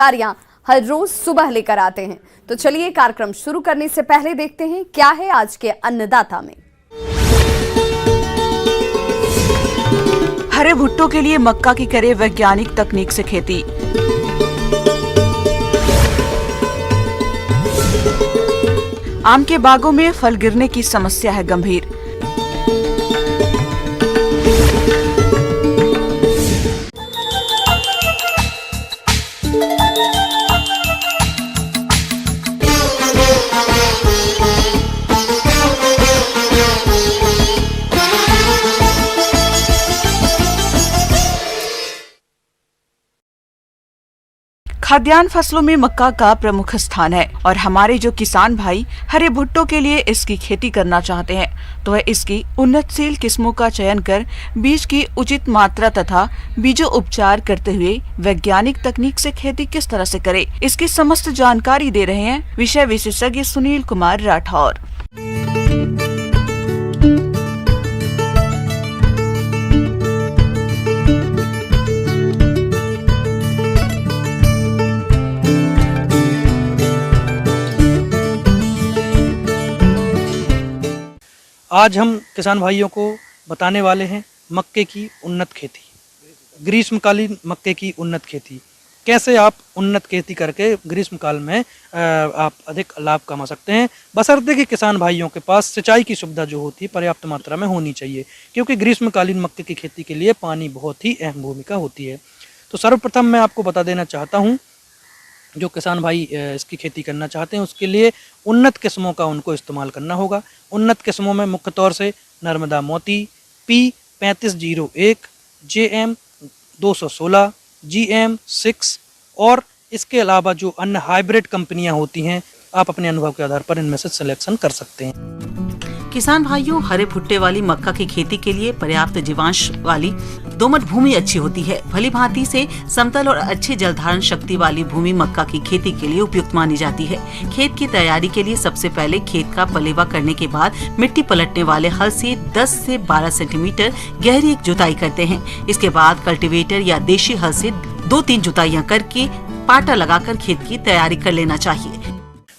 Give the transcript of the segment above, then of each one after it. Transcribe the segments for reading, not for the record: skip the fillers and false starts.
जानकारियां हर रोज सुबह लेकर आते हैं। तो चलिए कार्यक्रम शुरू करने से पहले देखते हैं क्या है आज के अन्नदाता में। हरे भुट्टो के लिए मक्का की करे वैज्ञानिक तकनीक से खेती। आम के बागों में फल गिरने की समस्या है गंभीर। खाद्यान्न फसलों में मक्का का प्रमुख स्थान है और हमारे जो किसान भाई हरे भुट्टो के लिए इसकी खेती करना चाहते हैं तो वह इसकी उन्नतशील किस्मों का चयन कर बीज की उचित मात्रा तथा बीजों उपचार करते हुए वैज्ञानिक तकनीक से खेती किस तरह से करे, इसकी समस्त जानकारी दे रहे हैं विषय विशेषज्ञ सुनील कुमार राठौर। आज हम किसान भाइयों को बताने वाले हैं मक्के की उन्नत खेती, ग्रीष्मकालीन मक्के की उन्नत खेती। कैसे आप उन्नत खेती करके ग्रीष्मकाल में आप अधिक लाभ कमा सकते हैं, बशर्ते कि किसान भाइयों के पास सिंचाई की सुविधा जो होती है पर्याप्त मात्रा में होनी चाहिए, क्योंकि ग्रीष्मकालीन मक्के की खेती के लिए पानी बहुत ही अहम भूमिका होती है। तो सर्वप्रथम मैं आपको बता देना चाहता हूँ, जो किसान भाई इसकी खेती करना चाहते हैं उसके लिए उन्नत किस्मों का उनको इस्तेमाल करना होगा। उन्नत किस्मों में मुख्य तौर से नर्मदा मोती, P3501, JM 216, GM 6 और इसके अलावा जो अन्य हाइब्रिड कंपनियां होती हैं, आप अपने अनुभव के आधार पर इनमें से सिलेक्शन कर सकते हैं। किसान भाइयों, हरे भुट्टे वाली मक्का की खेती के लिए पर्याप्त जीवांश वाली दोमट भूमि अच्छी होती है। भली भांति से समतल और अच्छी जलधारण शक्ति वाली भूमि मक्का की खेती के लिए उपयुक्त मानी जाती है। खेत की तैयारी के लिए सबसे पहले खेत का पलेवा करने के बाद मिट्टी पलटने वाले हल से 10 से 12 सेंटीमीटर गहरी एक जुताई करते हैं। इसके बाद कल्टीवेटर या देशी हल से 2-3 जुताइयां करके पाटा लगाकर खेत की तैयारी कर लेना चाहिए।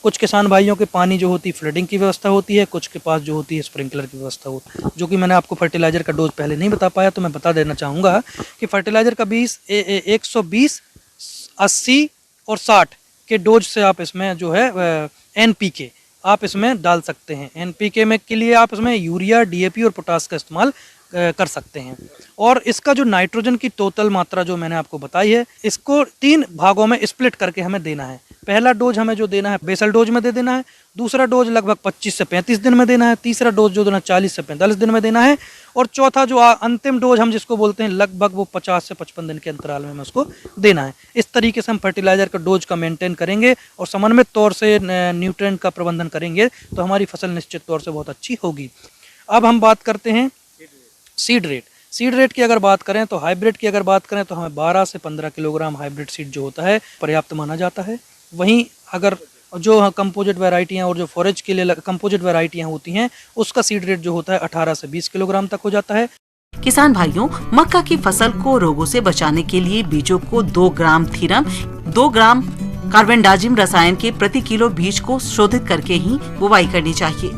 कुछ किसान भाइयों के पानी जो होती है फ्लडिंग की व्यवस्था होती है, कुछ के पास जो होती है स्प्रिंकलर की व्यवस्था होती है। जो कि मैंने आपको फर्टिलाइजर का डोज पहले नहीं बता पाया, तो मैं बता देना चाहूँगा कि फर्टिलाइजर का 120, 80 और 60 के डोज से आप इसमें जो है NPK आप इसमें डाल सकते हैं। NPK में के लिए आप इसमें यूरिया, DAP और पोटास का इस्तेमाल कर सकते हैं। और इसका जो नाइट्रोजन की टोटल मात्रा जो मैंने आपको बताई है, इसको 3 भागों में स्प्लिट करके हमें देना है। पहला डोज हमें जो देना है बेसल डोज में दे देना है, दूसरा डोज लगभग 25 से 35 दिन में देना है, तीसरा डोज जो देना 40 से 45 दिन में देना है, और चौथा जो अंतिम डोज हम जिसको बोलते हैं लगभग वो 50 से 55 दिन के अंतराल में हमें उसको देना है। इस तरीके से हम फर्टिलाइजर का डोज का मेंटेन करेंगे और समन्वित तौर से न्यूट्रिएंट का प्रबंधन करेंगे तो हमारी फसल निश्चित तौर से बहुत अच्छी होगी। अब हम बात करते हैं सीड रेट। सीड रेट की अगर बात करें तो हाइब्रिड की अगर बात करें तो हमें 12 से 15 किलोग्राम हाइब्रिड सीड जो होता है पर्याप्त माना जाता है। वहीं अगर जो कंपोजिट वैरायटियां और जो फॉरेज के लिए कंपोजिट वैरायटियां होती हैं उसका सीड रेट जो होता है 18 से 20 किलोग्राम तक हो जाता है। किसान भाइयों, मक्का की फसल को रोगों से बचाने के लिए बीजों को 2 ग्राम थीरम, 2 ग्राम कार्बेंडाजिम रसायन के प्रति किलो बीज को शोधित करके ही बुवाई करनी चाहिए।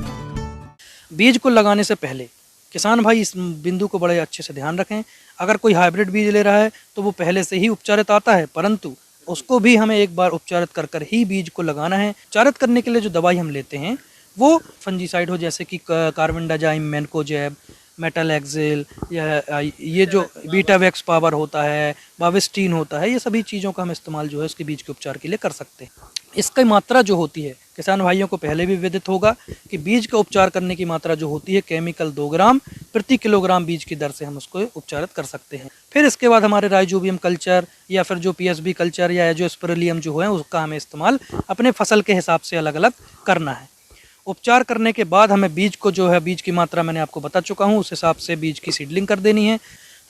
बीज को लगाने से पहले किसान भाई इस बिंदु को बड़े अच्छे से ध्यान रखें। अगर कोई हाइब्रिड बीज ले रहा है तो वो पहले से ही उपचारित आता है, परंतु उसको भी हमें एक बार उपचारित कर ही बीज को लगाना है। उपचारित करने के लिए जो दवाई हम लेते हैं वो फंजीसाइड हो, जैसे कि कार्बेंडाजिम, मैनकोजेब, मेटालेक्सिल, या ये जो बीटावैक्स पावर होता है, बाविस्टीन होता है, ये सभी चीज़ों का हम इस्तेमाल जो है इसके बीज के उपचार के लिए कर सकते हैं। इसकी मात्रा जो होती है किसान भाइयों को पहले भी विदित होगा कि बीज का उपचार करने की मात्रा जो होती है केमिकल 2 ग्राम प्रति किलोग्राम बीज की दर से हम उसको उपचारित कर सकते हैं। फिर इसके बाद हमारे राइजोबियम कल्चर या फिर जो PSB कल्चर या जो स्पिरुलियम जो है उसका हमें इस्तेमाल अपने फसल के हिसाब से अलग अलग करना है। उपचार करने के बाद हमें बीज को जो है बीज की मात्रा मैंने आपको बता चुका हूँ, उस हिसाब से बीज की सीडलिंग कर देनी है।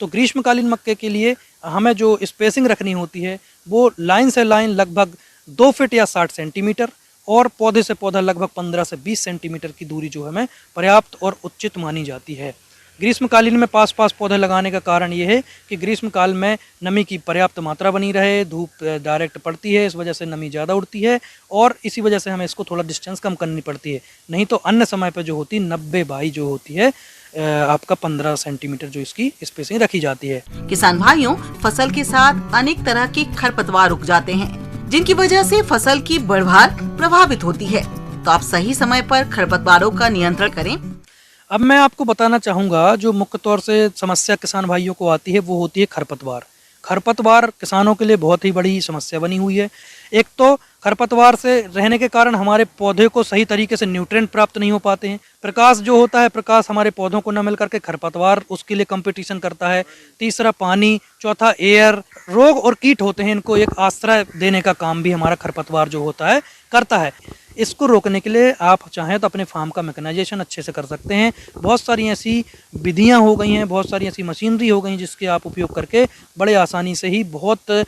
तो ग्रीष्मकालीन मक्के के लिए हमें जो स्पेसिंग रखनी होती है वो लाइन से लाइन लगभग 2 फीट या 60 सेंटीमीटर और पौधे से पौधा लगभग 15 से 20 सेंटीमीटर की दूरी जो हमें पर्याप्त और उचित मानी जाती है। ग्रीष्मकालीन में पास पास पौधे लगाने का कारण ये है कि ग्रीष्मकाल में नमी की पर्याप्त मात्रा बनी रहे, धूप डायरेक्ट पड़ती है, इस वजह से नमी ज़्यादा उड़ती है और इसी वजह से हमें इसको थोड़ा डिस्टेंस कम करनी पड़ती है। नहीं तो अन्य समय पर जो होती 90/22 जो होती है आपका 15 सेंटीमीटर जो इसकी स्पेसिंग रखी जाती है। किसान भाइयों, फसल के साथ अनेक तरह के खरपतवार उग जाते हैं, जिनकी वजह से फसल की बढ़वार प्रभावित होती है। तो आप सही समय पर खरपतवारों का नियंत्रण करें। अब मैं आपको बताना चाहूँगा, जो मुख्य तौर से समस्या किसान भाइयों को आती है वो होती है खरपतवार। खरपतवार किसानों के लिए बहुत ही बड़ी समस्या बनी हुई है। एक तो खरपतवार से रहने के कारण हमारे पौधे को सही तरीके से न्यूट्रिएंट प्राप्त नहीं हो पाते हैं। प्रकाश जो होता है, प्रकाश हमारे पौधों को न मिल करके खरपतवार उसके लिए कंपटीशन करता है। तीसरा पानी, चौथा एयर, रोग और कीट होते हैं, इनको एक आश्रय देने का काम भी हमारा खरपतवार जो होता है करता है। इसको रोकने के लिए आप चाहें तो अपने फार्म का मैकेनाइजेशन अच्छे से कर सकते हैं। बहुत सारी ऐसी विधियां हो गई हैं, बहुत सारी ऐसी मशीनरी हो गई जिसके आप उपयोग करके बड़े आसानी से ही बहुत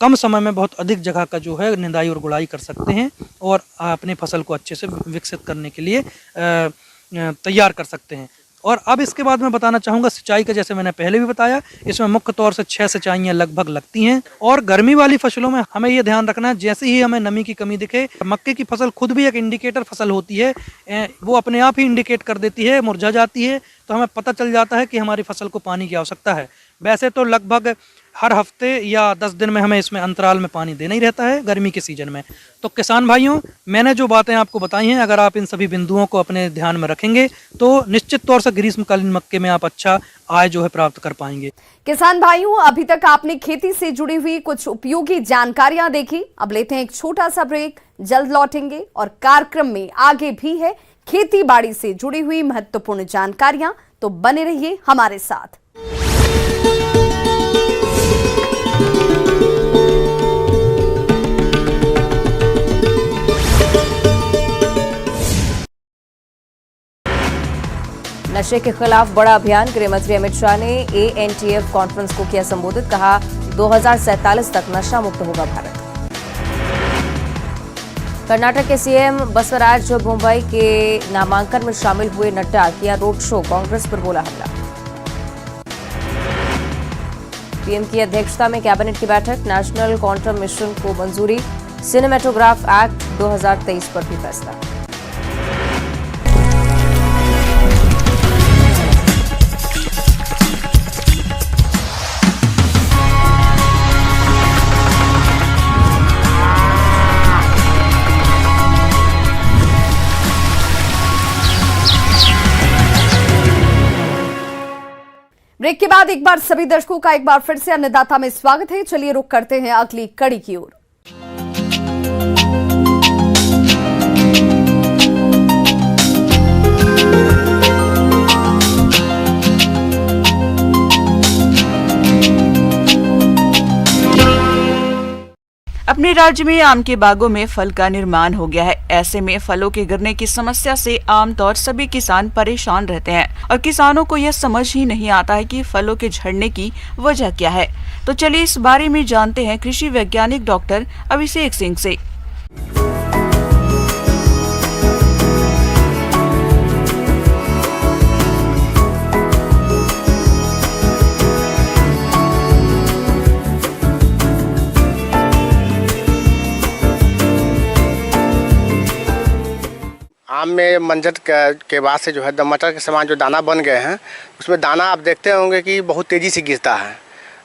कम समय में बहुत अधिक जगह का जो है निंदाई और गुड़ाई कर सकते हैं और अपने फसल को अच्छे से विकसित करने के लिए तैयार कर सकते हैं। और अब इसके बाद मैं बताना चाहूँगा सिंचाई का। जैसे मैंने पहले भी बताया, इसमें मुख्य तौर से 6 सिंचाइयाँ लगभग लगती हैं और गर्मी वाली फसलों में हमें ये ध्यान रखना है, जैसे ही हमें नमी की कमी दिखे, मक्के की फसल खुद भी एक इंडिकेटर फसल होती है, वो अपने आप ही इंडिकेट कर देती है, मुरझा जाती है, तो हमें पता चल जाता है कि हमारी फसल को पानी की आवश्यकता है। वैसे तो लगभग हर हफ्ते या 10 दिन में हमें इसमें अंतराल में पानी देना ही रहता है गर्मी के सीजन में। तो किसान भाइयों, मैंने जो बातें आपको बताई हैं, अगर आप इन सभी बिंदुओं को अपने ध्यान में रखेंगे तो निश्चित तौर से ग्रीष्मकालीन मक्के में आप अच्छा आय जो है प्राप्त कर पाएंगे। किसान भाइयों, अभी तक आपने खेती से जुड़ी हुई कुछ उपयोगी जानकारियां देखी। अब लेते हैं एक छोटा सा ब्रेक, जल्द लौटेंगे और कार्यक्रम में आगे भी है खेती बाड़ी से जुड़ी हुई महत्वपूर्ण जानकारियां, तो बने रहिए हमारे साथ। नशे के खिलाफ बड़ा अभियान, गृह मंत्री अमित शाह ने ANTF कॉन्फ्रेंस को किया संबोधित, कहा 2047 तक नशा मुक्त होगा भारत। कर्नाटक के CM बसवराज बोम्मई के नामांकन में शामिल हुए नड्डा, किया रोड शो, कांग्रेस पर बोला हमला। PM की अध्यक्षता में कैबिनेट की बैठक, नेशनल क्वांटम मिशन को मंजूरी, सिनेमेटोग्राफ एक्ट 2023 पर भी फैसला। ब्रेक के बाद एक बार सभी दर्शकों का एक बार फिर से अन्नदाता में स्वागत है। चलिए रुक करते हैं अगली कड़ी की ओर। अपने राज्य में आम के बागों में फल का निर्माण हो गया है। ऐसे में फलों के गिरने की समस्या से आमतौर सभी किसान परेशान रहते हैं और किसानों को यह समझ ही नहीं आता है कि फलों के झड़ने की वजह क्या है। तो चलिए इस बारे में जानते हैं कृषि वैज्ञानिक डॉक्टर अभिषेक सिंह से। आम में मंजर के बाद से जो है मटर के समान जो दाना बन गए हैं, उसमें दाना आप देखते होंगे कि बहुत तेज़ी से गिरता है।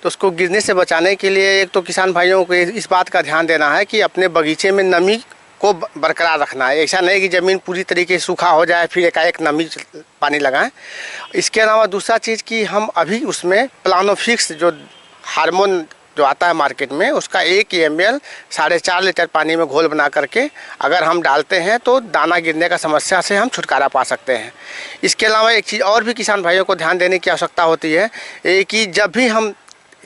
तो उसको गिरने से बचाने के लिए एक तो किसान भाइयों को इस बात का ध्यान देना है कि अपने बगीचे में नमी को बरकरार रखना है। ऐसा नहीं कि ज़मीन पूरी तरीके से सूखा हो जाए फिर एकाएक नमी पानी लगाएं। इसके अलावा दूसरा चीज़ कि हम अभी उसमें प्लानोफिक्स जो हार्मोन जो आता है मार्केट में, उसका 1 ml 4.5 लीटर पानी में घोल बना करके अगर हम डालते हैं तो दाना गिरने का समस्या से हम छुटकारा पा सकते हैं। इसके अलावा एक चीज़ और भी किसान भाइयों को ध्यान देने की आवश्यकता होती है कि जब भी हम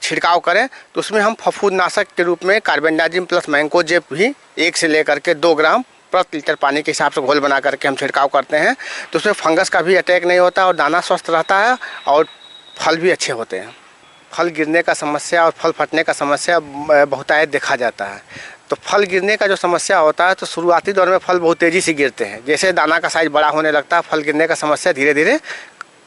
छिड़काव करें तो उसमें हम फफूंदनाशक के रूप में कार्बेंडाजिम प्लस मैंकोजेब भी 1 से लेकर के 2 ग्राम प्रति लीटर पानी के हिसाब से घोल बना करके हम छिड़काव करते हैं। तो उसमें फंगस का भी अटैक नहीं होता और दाना स्वस्थ रहता है और फल भी अच्छे होते हैं। फल गिरने का समस्या और फल फटने का समस्या बहुतायत देखा जाता है। तो फल गिरने का जो समस्या होता है तो शुरुआती दौर में फल बहुत तेज़ी से गिरते हैं। जैसे दाना का साइज बड़ा होने लगता है, फल गिरने का समस्या धीरे धीरे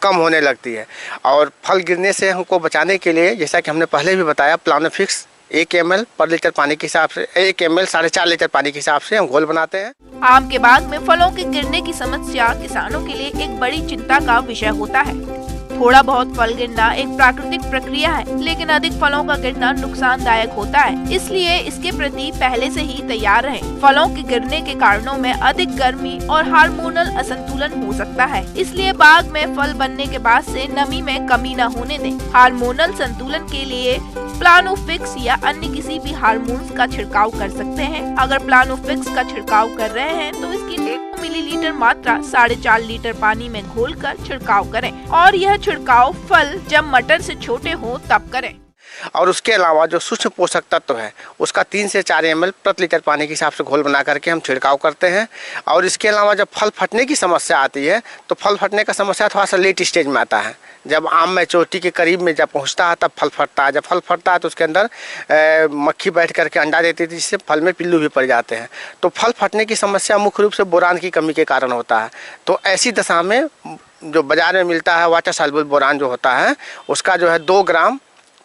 कम होने लगती है। और फल गिरने से हमको बचाने के लिए, जैसा कि हमने पहले भी बताया, प्लानोफिक्स 1 ml पर लीटर पानी के हिसाब से, 1 ml 4.5 लीटर पानी के हिसाब से हम घोल बनाते हैं। आम के बाग में फलों के गिरने की समस्या किसानों के लिए एक बड़ी चिंता का विषय होता है। थोड़ा बहुत फल गिरना एक प्राकृतिक प्रक्रिया है, लेकिन अधिक फलों का गिरना नुकसानदायक होता है, इसलिए इसके प्रति पहले से ही तैयार रहें। फलों के गिरने के कारणों में अधिक गर्मी और हार्मोनल असंतुलन हो सकता है, इसलिए बाग में फल बनने के बाद से नमी में कमी न होने दें। हार्मोनल संतुलन के लिए प्लानोफिक्स या अन्य किसी भी हार्मोन्स का छिड़काव कर सकते हैं। अगर प्लानोफिक्स का छिड़काव कर रहे हैं तो इसकी 1 मिलीलीटर मात्रा 4.5 लीटर पानी में घोलकर छिड़काव करें, और यह छिड़काव फल जब मटर से छोटे हो तब करें। और उसके अलावा जो सूक्ष्म पोषक तत्व है उसका 3 से 4 ml प्रति लीटर पानी के हिसाब से घोल बना करके हम छिड़काव करते हैं। और इसके अलावा जब फल फटने की समस्या आती है तो फल फटने का समस्या थोड़ा सा लेट स्टेज में आता है। जब आम मैच्योरिटी के करीब में जब पहुंचता है तब फल फटता है। जब फल फटता है तो उसके अंदर मक्खी बैठ करके अंडा देती थी, जिससे फल में पिल्लू भी पड़ जाते हैं। तो फल फटने की समस्या मुख्य रूप से बोरान की कमी के कारण होता है। तो ऐसी दशा में जो बाजार में मिलता है वाटर सॉल्युबल बोरान जो होता है, उसका जो है 2 ग्राम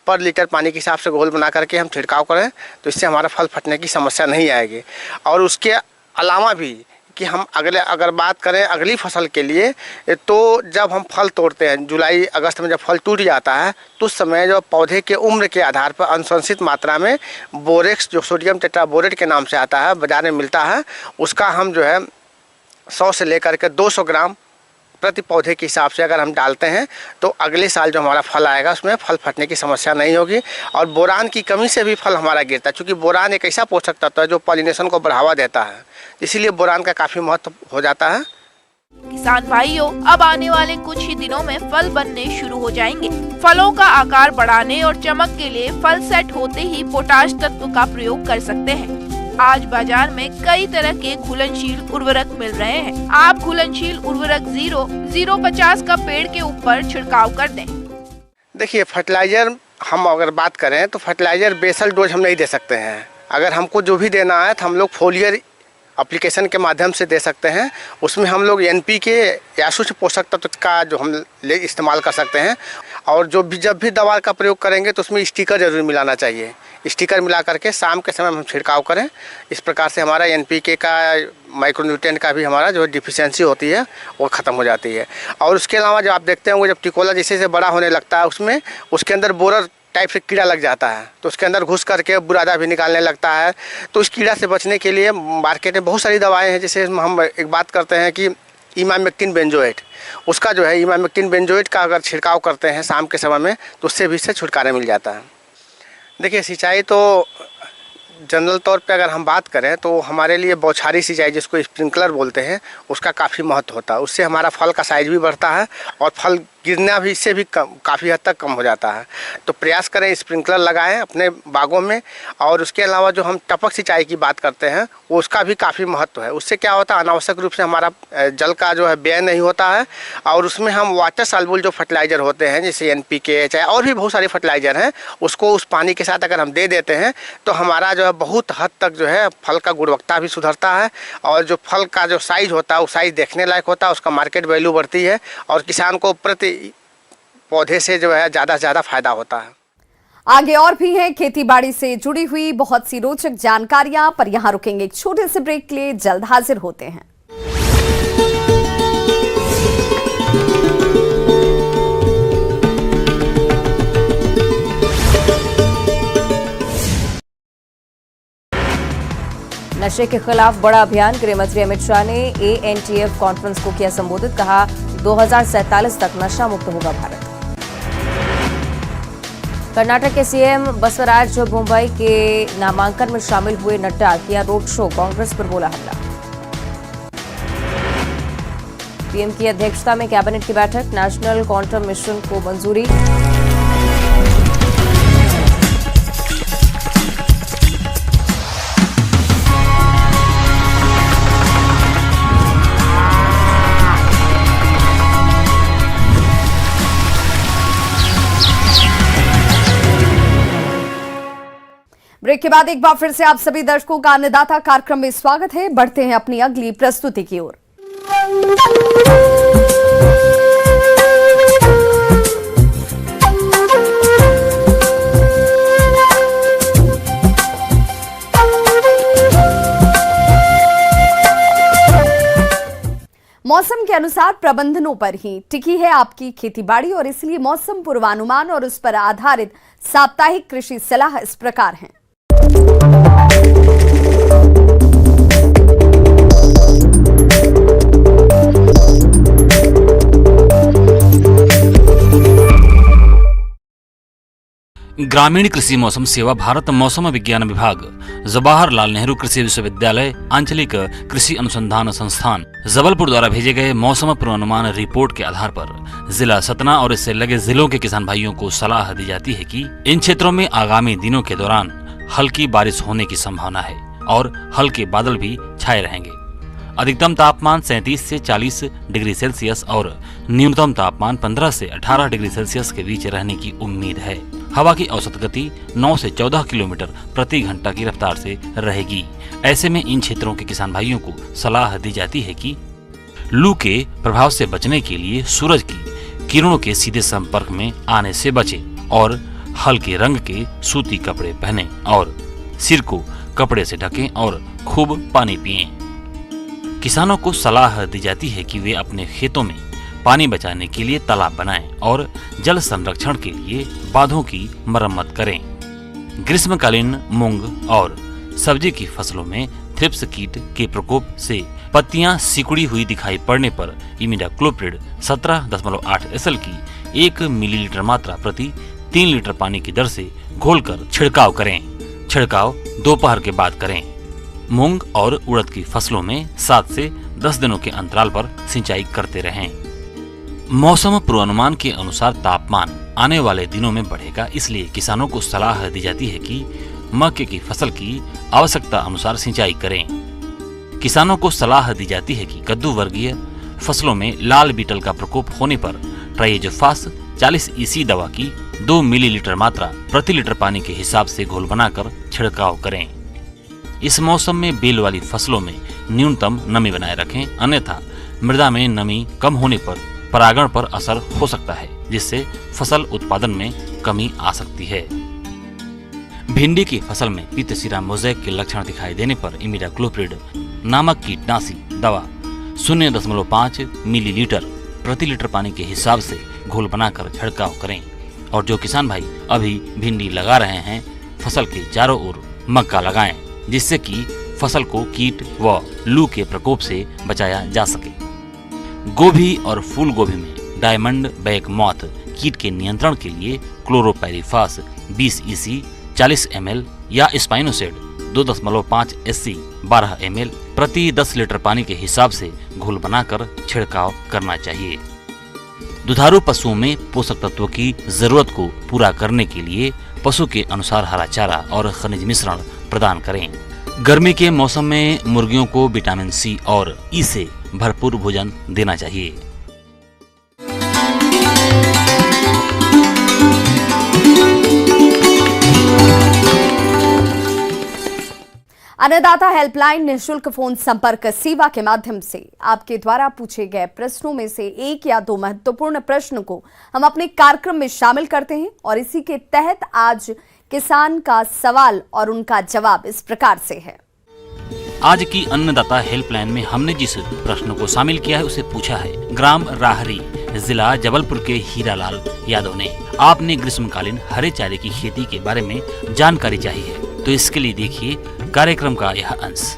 पर लीटर पानी के हिसाब से घोल बना करके हम छिड़काव करें तो इससे हमारा फल फटने की समस्या नहीं आएगी। और उसके अलावा भी कि हम अगर बात करें अगली फसल के लिए, तो जब हम फल तोड़ते हैं जुलाई अगस्त में, जब फल टूट जाता है तो उस समय जो पौधे के उम्र के आधार पर अनुशंसित मात्रा में बोरेक्स, जो सोडियम टेट्राबोरेट के नाम से आता है, बाजार में मिलता है, उसका हम जो है 100 से लेकर के 200 ग्राम प्रति पौधे के हिसाब से अगर हम डालते हैं तो अगले साल जो हमारा फल आएगा उसमें फल फटने की समस्या नहीं होगी। और बोरान की कमी से भी फल हमारा गिरता है, क्योंकि बोरान एक ऐसा पोषक तत्व है जो पॉलिनेशन को बढ़ावा देता है, इसीलिए बोरान का काफ़ी महत्व हो जाता है। किसान भाइयों, अब आने वाले कुछ ही दिनों में फल बनने शुरू हो जाएंगे। फलों का आकार बढ़ाने और चमक के लिए फल सेट होते ही पोटाश तत्व का प्रयोग कर सकते हैं। आज बाजार में कई तरह के घुलनशील उर्वरक मिल रहे हैं। आप घुलनशील उर्वरक 0.050 का पेड़ के ऊपर छिड़काव कर दें। देखिए, फर्टिलाइजर हम अगर बात करें तो फर्टिलाइजर बेसल डोज हम नहीं दे सकते हैं। अगर हमको जो भी देना है तो हम लोग फोलियर एप्लीकेशन के माध्यम से दे सकते हैं। उसमें हम लोग NPK या सूक्ष्म पोषक तत्व का जो हम इस्तेमाल कर सकते हैं। और जब भी दवा का प्रयोग करेंगे तो उसमें स्टिकर जरूर मिलाना चाहिए। स्टिकर मिला करके शाम के समय हम छिड़काव करें। इस प्रकार से हमारा NPK का, माइक्रोन्यूट्रिएंट का भी हमारा जो डिफिशियंसी होती है वो ख़त्म हो जाती है। और उसके अलावा जो आप देखते होंगे, जब टिकोला जैसे बड़ा होने लगता है उसमें उसके अंदर बोरर टाइप से कीड़ा लग जाता है, तो उसके अंदर घुस करके बुरादा भी निकालने लगता है। तो इस कीड़ा से बचने के लिए मार्केट में बहुत सारी दवाएं हैं। जैसे हम एक बात करते हैं कि इमामेक्टिन बेंजोएट, उसका जो है इमामेक्टिन बेंजोएट का अगर छिड़काव करते हैं शाम के समय में तो उससे भी इससे छुटकारा मिल जाता है। देखिए, सिंचाई तो जनरल तौर पे अगर हम बात करें तो हमारे लिए बौछारी सिंचाई, जिसको स्प्रिंकलर बोलते हैं, उसका काफ़ी महत्व होता है। उससे हमारा फल का साइज भी बढ़ता है और फल गिरना भी इससे भी काफ़ी हद तक कम हो जाता है। तो प्रयास करें स्प्रिंकलर लगाएं अपने बागों में। और उसके अलावा जो हम टपक सिंचाई की बात करते हैं वो उसका भी काफ़ी महत्व है। उससे क्या होता है, अनावश्यक रूप से हमारा जल का जो है व्यय नहीं होता है। और उसमें हम वाटर सॉल्युबल जो फर्टिलाइज़र होते हैं, जैसे NPK, चाहे और भी बहुत सारे फर्टिलाइज़र हैं, उसको उस पानी के साथ अगर हम दे देते हैं तो हमारा जो है बहुत हद तक जो है फल का गुणवत्ता भी सुधरता है। और जो फल का जो साइज होता है वो साइज देखने लायक होता है, उसका मार्केट वैल्यू बढ़ती है और किसान को प्रति पौधे से जो है ज़्यादा से ज़्यादा फायदा होता है। आगे और भी हैं खेतीबाड़ी से जुड़ी हुई बहुत सी रोचक जानकारियां, पर यहां रुकेंगे एक छोटे से ब्रेक के लिए। जल्द हाजिर होते हैं। नशे के खिलाफ बड़ा अभियान, गृह मंत्री अमित शाह ने ANTF कॉन्फ्रेंस को किया संबोधित, कहा 2047 तक नशा मुक्त होगा भारत। कर्नाटक के CM बसवराज बोम्मई के नामांकन में शामिल हुए नड्डा, किया रोड शो, कांग्रेस पर बोला हमला। PM की अध्यक्षता में कैबिनेट की बैठक, नेशनल क्वांटम मिशन को मंजूरी। ब्रेक के बाद एक बार फिर से आप सभी दर्शकों का अन्नदाता कार्यक्रम में स्वागत है। बढ़ते हैं अपनी अगली प्रस्तुति की ओर। मौसम के अनुसार प्रबंधनों पर ही टिकी है आपकी खेतीबाड़ी और इसलिए मौसम पूर्वानुमान और उस पर आधारित साप्ताहिक कृषि सलाह इस प्रकार है। ग्रामीण कृषि मौसम सेवा भारत मौसम विज्ञान विभाग, जवाहरलाल नेहरू कृषि विश्वविद्यालय, आंचलिक कृषि अनुसंधान संस्थान जबलपुर द्वारा भेजे गए मौसम पूर्वानुमान रिपोर्ट के आधार पर जिला सतना और इससे लगे जिलों के किसान भाइयों को सलाह दी जाती है कि इन क्षेत्रों में आगामी दिनों के दौरान हल्की बारिश होने की संभावना है और हल्के बादल भी छाए रहेंगे। अधिकतम तापमान 37 से 40 डिग्री सेल्सियस और न्यूनतम तापमान 15 से 18 डिग्री सेल्सियस के बीच रहने की उम्मीद है। हवा की औसत गति 9 से 14 किलोमीटर प्रति घंटा की रफ्तार से रहेगी। ऐसे में इन क्षेत्रों के किसान भाइयों को सलाह दी जाती है कि लू के प्रभाव से बचने के लिए सूरज की किरणों के सीधे संपर्क में आने से बचें और हल्के रंग के सूती कपड़े पहनें और सिर को कपड़े से ढकें और खूब पानी पिएं। किसानों को सलाह दी जाती है कि वे अपने खेतों में पानी बचाने के लिए तालाब बनाएं और जल संरक्षण के लिए बांधों की मरम्मत करें। ग्रीष्मकालीन मूंग और सब्जी की फसलों में थ्रिप्स कीट के प्रकोप से पत्तियां सिकुड़ी हुई दिखाई पड़ने पर इमिडाक्लोप्रिड 17.8 SL की 1 मिलीलीटर मात्रा प्रति 3 लीटर पानी की दर से घोलकर छिड़काव करें। छिड़काव दोपहर के बाद करें। मूंग और उड़द की फसलों में 7 से 10 दिनों के अंतराल पर सिंचाई करते रहें। मौसम पूर्वानुमान के अनुसार तापमान आने वाले दिनों में बढ़ेगा, इसलिए किसानों को सलाह दी जाती है कि मक्के की फसल की आवश्यकता अनुसार सिंचाई करें। किसानों को सलाह दी जाती है कि कद्दू वर्गीय फसलों में लाल बीटल का प्रकोप होने पर ट्राइजोफास 40 EC दवा की 2 मिलीलीटर मात्रा प्रति लीटर पानी के हिसाब से घोल बनाकर छिड़काव करें। इस मौसम में बेल वाली फसलों में न्यूनतम नमी बनाए रखें, अन्यथा मृदा में नमी कम होने पर परागण पर असर हो सकता है, जिससे फसल उत्पादन में कमी आ सकती है। भिंडी की फसल में पित्तशिरा मोज़ेक के लक्षण दिखाई देने पर इमिडाक्लोप्रिड नामक कीटनाशी दवा 0.5 मिलीलीटर प्रति लीटर पानी के हिसाब से घोल बनाकर छिड़काव करें। और जो किसान भाई अभी भिंडी लगा रहे हैं, फसल के चारों ओर मक्का लगाएं, जिससे कि फसल को कीट व लू के प्रकोप से बचाया जा सके। गोभी और फूल गोभी में डायमंड बैक मॉथ कीट के नियंत्रण के लिए क्लोरोपाइरिफास 20 EC 40 ml या स्पाइनोसेड 2.5 SC 12 ml प्रति 10 लीटर पानी के हिसाब से घोल बनाकर छिड़काव करना चाहिए। दुधारू पशुओं में पोषक तत्वों की जरूरत को पूरा करने के लिए पशु के अनुसार हरा चारा और खनिज मिश्रण प्रदान करें। गर्मी के मौसम में मुर्गियों को विटामिन C और E से भरपूर भोजन देना चाहिए। अन्नदाता हेल्पलाइन निःशुल्क फोन संपर्क सेवा के माध्यम से आपके द्वारा पूछे गए प्रश्नों में से एक या दो महत्वपूर्ण प्रश्न को हम अपने कार्यक्रम में शामिल करते हैं और इसी के तहत आज किसान का सवाल और उनका जवाब इस प्रकार से है। आज की अन्नदाता हेल्पलाइन में हमने जिस प्रश्न को शामिल किया है उसे पूछा है ग्राम राहरी, जिला जबलपुर के हीरालाल यादव ने। आपने ग्रीष्मकालीन हरे चारे की खेती के बारे में जानकारी चाहिए, तो इसके लिए देखिए कार्यक्रम का यह अंश।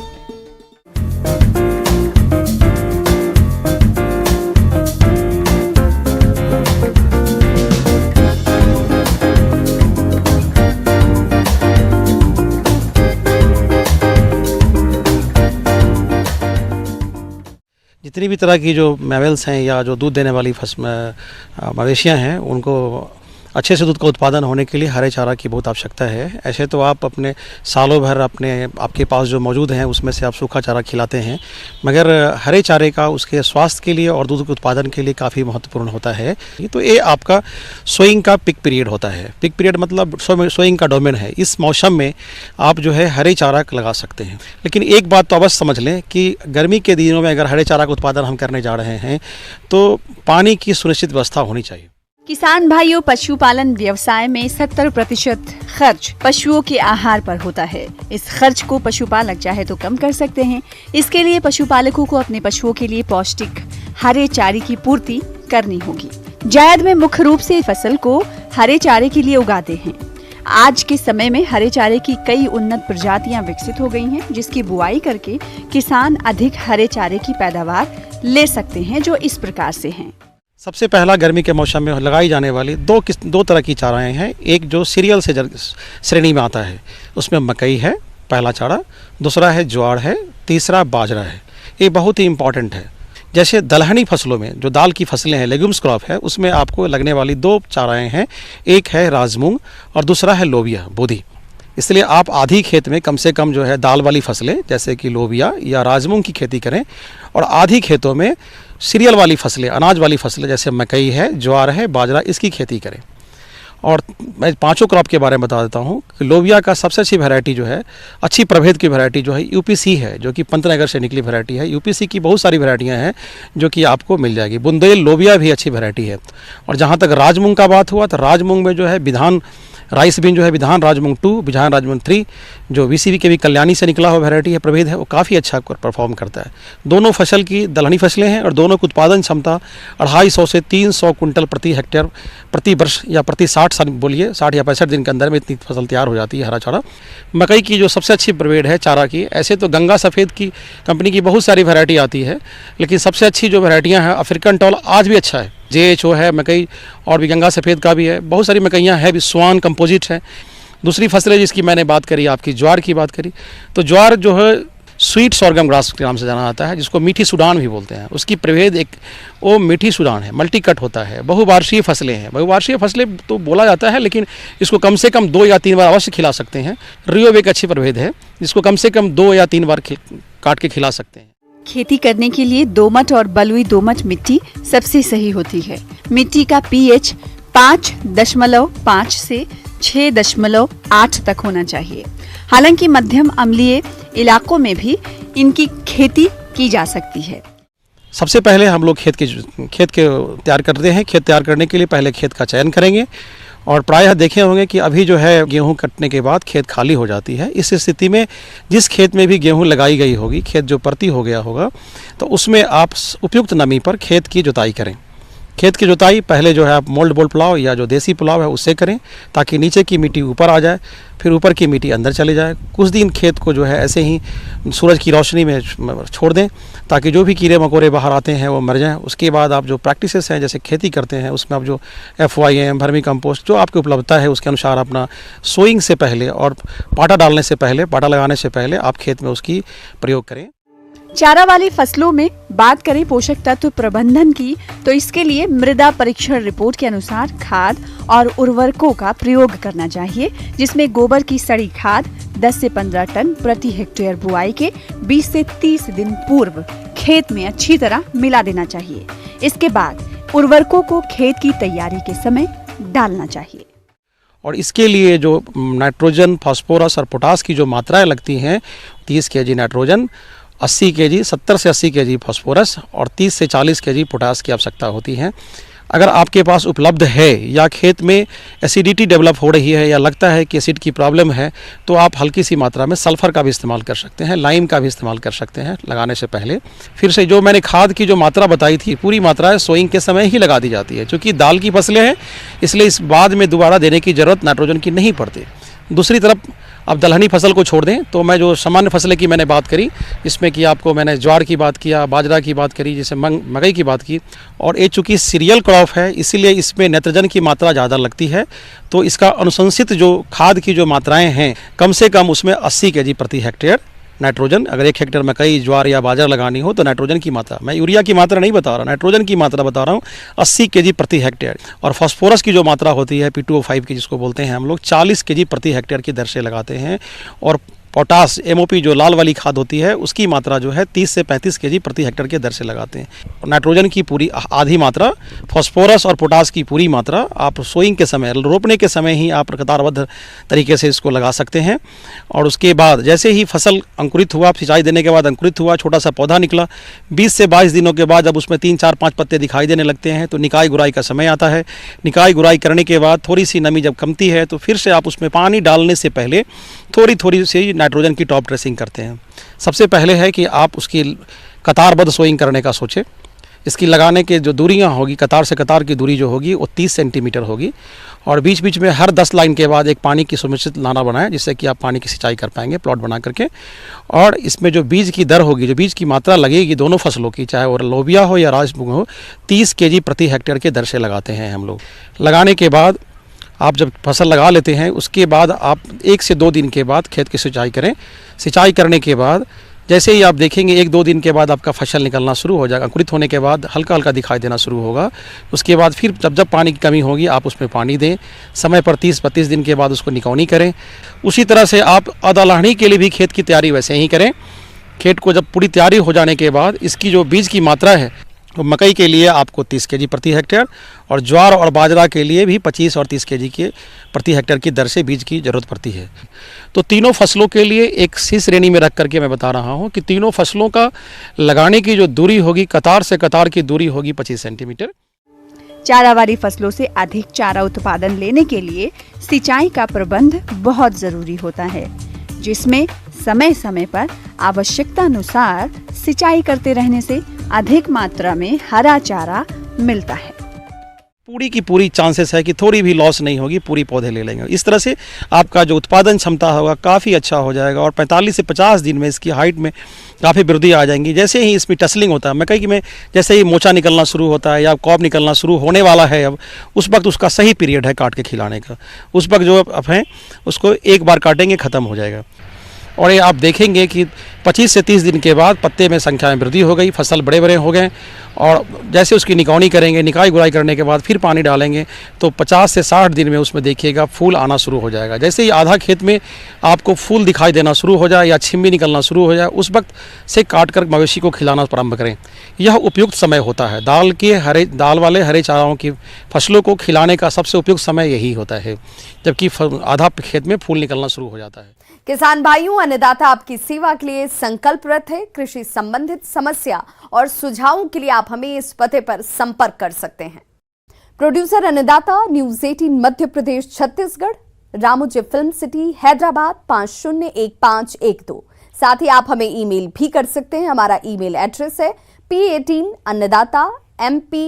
जितनी भी तरह की जो मैवल्स हैं या जो दूध देने वाली मवेशियां हैं, उनको अच्छे से दूध का उत्पादन होने के लिए हरे चारा की बहुत आवश्यकता है। ऐसे तो आप अपने सालों भर आपके पास जो मौजूद हैं उसमें से आप सूखा चारा खिलाते हैं, मगर हरे चारे का उसके स्वास्थ्य के लिए और दूध के उत्पादन के लिए काफ़ी महत्वपूर्ण होता है। तो ये आपका सोइंग का पिक पीरियड होता है। पिक पीरियड मतलब सोइंग का डोमेन है। इस मौसम में आप जो है हरे चारा लगा सकते हैं। लेकिन एक बात तो अवश्य समझ लें कि गर्मी के दिनों में अगर हरे चारा का उत्पादन हम करने जा रहे हैं तो पानी की सुनिश्चित व्यवस्था होनी चाहिए। किसान भाइयों, पशुपालन व्यवसाय में 70% खर्च पशुओं के आहार पर होता है। इस खर्च को पशुपालक चाहे तो कम कर सकते हैं। इसके लिए पशुपालकों को अपने पशुओं के लिए पौष्टिक हरे चारे की पूर्ति करनी होगी। जायद में मुख्य रूप से फसल को हरे चारे के लिए उगाते हैं। आज के समय में हरे चारे की कई उन्नत प्रजातियां विकसित हो गई हैं, जिसकी बुआई करके किसान अधिक हरे चारे की पैदावार ले सकते हैं, जो इस प्रकार से हैं। सबसे पहला गर्मी के मौसम में लगाई जाने वाली दो तरह की चाराएं हैं। एक जो सीरियल से श्रेणी में आता है, उसमें मकई है पहला चारा, दूसरा है ज्वार है, तीसरा बाजरा है। ये बहुत ही इम्पॉर्टेंट है। जैसे दलहनी फसलों में जो दाल की फसलें हैं, लेग्यूम्स क्रॉप है, उसमें आपको लगने वाली 2 चाराएं हैं। एक है राजमूंग और दूसरा है लोबिया बोधी। इसलिए आप आधी खेत में कम से कम जो है दाल वाली फसलें जैसे कि लोबिया या राजमूंग की खेती करें, और आधी खेतों में सीरियल वाली फसलें, अनाज वाली फसलें जैसे मकई है, ज्वार है, बाजरा, इसकी खेती करें। और मैं 5 क्रॉप के बारे में बता देता हूँ कि लोबिया का सबसे अच्छी वैरायटी जो है, अच्छी प्रभेद की वैरायटी जो है यूपीसी है, जो कि पंतनगर से निकली वैरायटी है। यूपीसी की बहुत सारी वैरायटियाँ हैं जो कि आपको मिल जाएगी। बुंदेल लोबिया भी अच्छी वैरायटी है। और जहाँ तक राजमूंग का बात हुआ, तो राजमूंग में जो है विधान राइस बीन जो है विधान राजमूंग 2, विधान राजमूंग 3, जो वीसीवी के भी कल्याणी से निकला हुआ वैरायटी है, प्रभेद है, वो काफ़ी अच्छा परफॉर्म करता है। दोनों फसल की दलहनी फसलें हैं और दोनों की उत्पादन क्षमता 250 से 300 कुंटल प्रति हेक्टेयर प्रति वर्ष या प्रति 60 बोलिए 60 या 65 दिन के अंदर में इतनी फसल तैयार हो जाती है हरा चारा। मकई की जो सबसे अच्छी प्रभेद है चारा की, ऐसे तो गंगा सफ़ेद की कंपनी की बहुत सारी वैरायटी आती है, लेकिन सबसे अच्छी जो वैरायटियाँ हैं, अफ्रीकन टॉल आज भी अच्छा है, JHO है मकई, और भी गंगा सफ़ेद का भी है, बहुत सारी मकइयाँ हैं भी, स्वान कंपोजिट है। दूसरी फसलें जिसकी मैंने बात करी, आपकी ज्वार की बात करी, तो ज्वार जो है स्वीट सॉर्गम ग्रास के नाम से जाना जाता है, जिसको मीठी सूडान भी बोलते हैं। उसकी प्रभेद एक वो मीठी सूडान है, मल्टी कट होता है, बहुवार्षीय फसलें हैं। बहुवार्षीय फसलें तो बोला जाता है, लेकिन इसको कम से कम 2 या 3 बार अवश्य खिला सकते हैं। रियो एक अच्छी प्रभेद है जिसको कम से कम 2 या 3 बार काट के खिला सकते हैं। खेती करने के लिए दोमट और बलुई दोमट मिट्टी सबसे सही होती है। मिट्टी का pH 5.5 से 6.8 तक होना चाहिए। हालांकि मध्यम अम्लीय इलाकों में भी इनकी खेती की जा सकती है। सबसे पहले हम लोग खेत के तैयार करते हैं। खेत तैयार करने के लिए पहले खेत का चयन करेंगे, और प्रायः देखे होंगे कि अभी जो है गेहूं कटने के बाद खेत खाली हो जाती है। इस स्थिति में जिस खेत में भी गेहूं लगाई गई होगी, खेत जो परती हो गया होगा, तो उसमें आप उपयुक्त नमी पर खेत की जुताई करें। खेत की जुताई पहले जो है आप मोल्ड बोल पुलाव या जो देसी पुलाव है उससे करें, ताकि नीचे की मिट्टी ऊपर आ जाए, फिर ऊपर की मिट्टी अंदर चले जाए। कुछ दिन खेत को जो है ऐसे ही सूरज की रोशनी में छोड़ दें, ताकि जो भी कीड़े मकोड़े बाहर आते हैं वो मर जाएं। उसके बाद आप जो प्रैक्टिसेस हैं, जैसे खेती करते हैं, उसमें आप जो FYM, वर्मी कंपोस्ट, जो आपकी उपलब्धता है उसके अनुसार अपना सोइंग से पहले और पाटा डालने से पहले, पाटा लगाने से पहले आप खेत में उसकी प्रयोग करें। चारा वाली फसलों में बात करें पोषक तत्व प्रबंधन की, तो इसके लिए मृदा परीक्षण रिपोर्ट के अनुसार खाद और उर्वरकों का प्रयोग करना चाहिए, जिसमें गोबर की सड़ी खाद 10 से 15 टन प्रति हेक्टेयर बुआई के 20 से 30 दिन पूर्व खेत में अच्छी तरह मिला देना चाहिए। इसके बाद उर्वरकों को खेत की तैयारी के समय डालना चाहिए। और इसके लिए जो नाइट्रोजन, फास्फोरस और पोटास की जो मात्राएं लगती हैं, 30 kg नाइट्रोजन, 80 kg, 70 से 80 kg फास्फोरस और 30 से 40 kg पोटास की आवश्यकता होती है। अगर आपके पास उपलब्ध है या खेत में एसिडिटी डेवलप हो रही है या लगता है कि एसिड की प्रॉब्लम है, तो आप हल्की सी मात्रा में सल्फ़र का भी इस्तेमाल कर सकते हैं, लाइम का भी इस्तेमाल कर सकते हैं लगाने से पहले। फिर से जो मैंने खाद की जो मात्रा बताई थी, पूरी मात्रा सोइंग के समय ही लगा दी जाती है। चूँकि दाल की फसलें हैं, इसलिए इस बाद में दोबारा देने की ज़रूरत नाइट्रोजन की नहीं पड़ती। दूसरी तरफ अब दलहनी फसल को छोड़ दें, तो मैं जो सामान्य फसलें की मैंने बात करी, इसमें कि आपको मैंने ज्वार की बात किया, बाजरा की बात करी, जैसे मकई की बात की, और ये चूँकि सीरियल क्रॉप है, इसीलिए इसमें नाइट्रोजन की मात्रा ज़्यादा लगती है। तो इसका अनुशंसित जो खाद की जो मात्राएं हैं, कम से कम उसमें 80 kg प्रति हेक्टेयर नाइट्रोजन। अगर 1 हेक्टेयर मकई, ज्वार या बाजरा लगानी हो तो नाइट्रोजन की मात्रा, मैं यूरिया की मात्रा नहीं बता रहा, नाइट्रोजन की मात्रा बता रहा हूँ, 80 kg प्रति हेक्टेयर। और फास्फोरस की जो मात्रा होती है P2O5 की, जिसको बोलते हैं हम लोग, 40 kg प्रति हेक्टेयर की दर से लगाते हैं। और पोटास MOP जो लाल वाली खाद होती है, उसकी मात्रा जो है 30 से 35 kg प्रति हेक्टेयर के दर से लगाते हैं। नाइट्रोजन की पूरी आधी मात्रा, फास्फोरस और पोटास की पूरी मात्रा आप सोइंग के समय, रोपने के समय ही आप कतारबद्ध तरीके से इसको लगा सकते हैं। और उसके बाद जैसे ही फसल अंकुरित हुआ, सिंचाई देने के बाद अंकुरित हुआ, छोटा सा पौधा निकला, 20 से 22 दिनों के बाद जब उसमें 3, 4, 5 पत्ते दिखाई देने लगते हैं, तो निकाई गुराई का समय आता है। निकाई गुराई करने के बाद थोड़ी सी नमी जब कमती है, तो फिर से आप उसमें पानी डालने से पहले थोड़ी सी नाइट्रोजन की टॉप ड्रेसिंग करते हैं। सबसे पहले है कि आप उसकी कतारबद्ध सोइंग करने का सोचें। इसकी लगाने के जो दूरियां होगी, कतार से कतार की दूरी जो होगी वो 30 सेंटीमीटर होगी। और बीच बीच में हर 10 लाइन के बाद एक पानी की सुनिश्चित नाला बनाएं, जिससे कि आप पानी की सिंचाई कर पाएंगे प्लॉट बना करके। और इसमें जो बीज की दर होगी, जो बीज की मात्रा लगेगी दोनों फसलों की, चाहे वो लोबिया हो या राजमूंग हो, 30 kg प्रति हेक्टेयर के दर से लगाते हैं हम लोग। लगाने के बाद आप जब फसल लगा लेते हैं, उसके बाद आप 1 से 2 दिन के बाद खेत की सिंचाई करें। सिंचाई करने के बाद जैसे ही आप देखेंगे 1-2 दिन के बाद आपका फसल निकलना शुरू हो जाएगा, अंकुरित होने के बाद हल्का हल्का दिखाई देना शुरू होगा। उसके बाद फिर जब पानी की कमी होगी आप उसमें पानी दें, समय पर 30-32 दिन के बाद उसको निकौनी करें। उसी तरह से आप आधा लाहड़ी के लिए भी खेत की तैयारी वैसे ही करें। खेत को जब पूरी तैयारी हो जाने के बाद इसकी जो बीज की मात्रा है, तो मकई के लिए आपको 30 kg प्रति हेक्टेयर और ज्वार और बाजरा के लिए भी 25 और 30 kg के प्रति हेक्टेयर की दर से बीज की ज़रूरत पड़ती है। तो तीनों फसलों के लिए एक सी श्रेणी में रख करके मैं बता रहा हूँ कि तीनों फसलों का लगाने की जो दूरी होगी, कतार से कतार की दूरी होगी 25 सेंटीमीटर। चारा वाली फसलों से अधिक चारा उत्पादन लेने के लिए सिंचाई का प्रबंध बहुत जरूरी होता है, जिसमें समय समय पर आवश्यकता अनुसार सिंचाई करते रहने से अधिक मात्रा में हरा चारा मिलता है। पूरी की पूरी चांसेस है कि थोड़ी भी लॉस नहीं होगी, पूरी पौधे ले लेंगे। इस तरह से आपका जो उत्पादन क्षमता होगा काफ़ी अच्छा हो जाएगा और 45 से 50 दिन में इसकी हाइट में काफ़ी वृद्धि आ जाएंगी। जैसे ही इसमें टसलिंग होता है, मकई में जैसे ही मोचा निकलना शुरू होता है या कॉब निकलना शुरू होने वाला है, अब उस वक्त उसका सही पीरियड है काट के खिलाने का। उस वक्त जो अब है उसको एक बार काटेंगे, ख़त्म हो जाएगा। और ये आप देखेंगे कि 25 से 30 दिन के बाद पत्ते में संख्या में वृद्धि हो गई, फसल बड़े बड़े हो गए। और जैसे उसकी निकौनी करेंगे, निकाई गुड़ाई करने के बाद फिर पानी डालेंगे, तो 50 से 60 दिन में उसमें देखिएगा फूल आना शुरू हो जाएगा। जैसे ही आधा खेत में आपको फूल दिखाई देना शुरू हो जाए या छिम्मी निकलना शुरू हो जाए, उस वक्त से काट कर मवेशी को खिलाना प्रारंभ करें। यह उपयुक्त समय होता है। दाल वाले हरे चाराओं की फसलों को खिलाने का सबसे उपयुक्त समय यही होता है, जबकि आधा खेत में फूल निकलना शुरू हो जाता है। किसान भाइयों, अन्नदाता आपकी सेवा के लिए संकल्परत है। कृषि संबंधित समस्या और सुझावों के लिए आप हमें इस पते पर संपर्क कर सकते हैं। प्रोड्यूसर अन्नदाता, news 18 Madhya Pradesh Chhattisgarh, Ramoji film city, Hyderabad 501512। साथ ही आप हमें ईमेल भी कर सकते हैं। हमारा ईमेल एड्रेस है P18 अन्नदाता MP@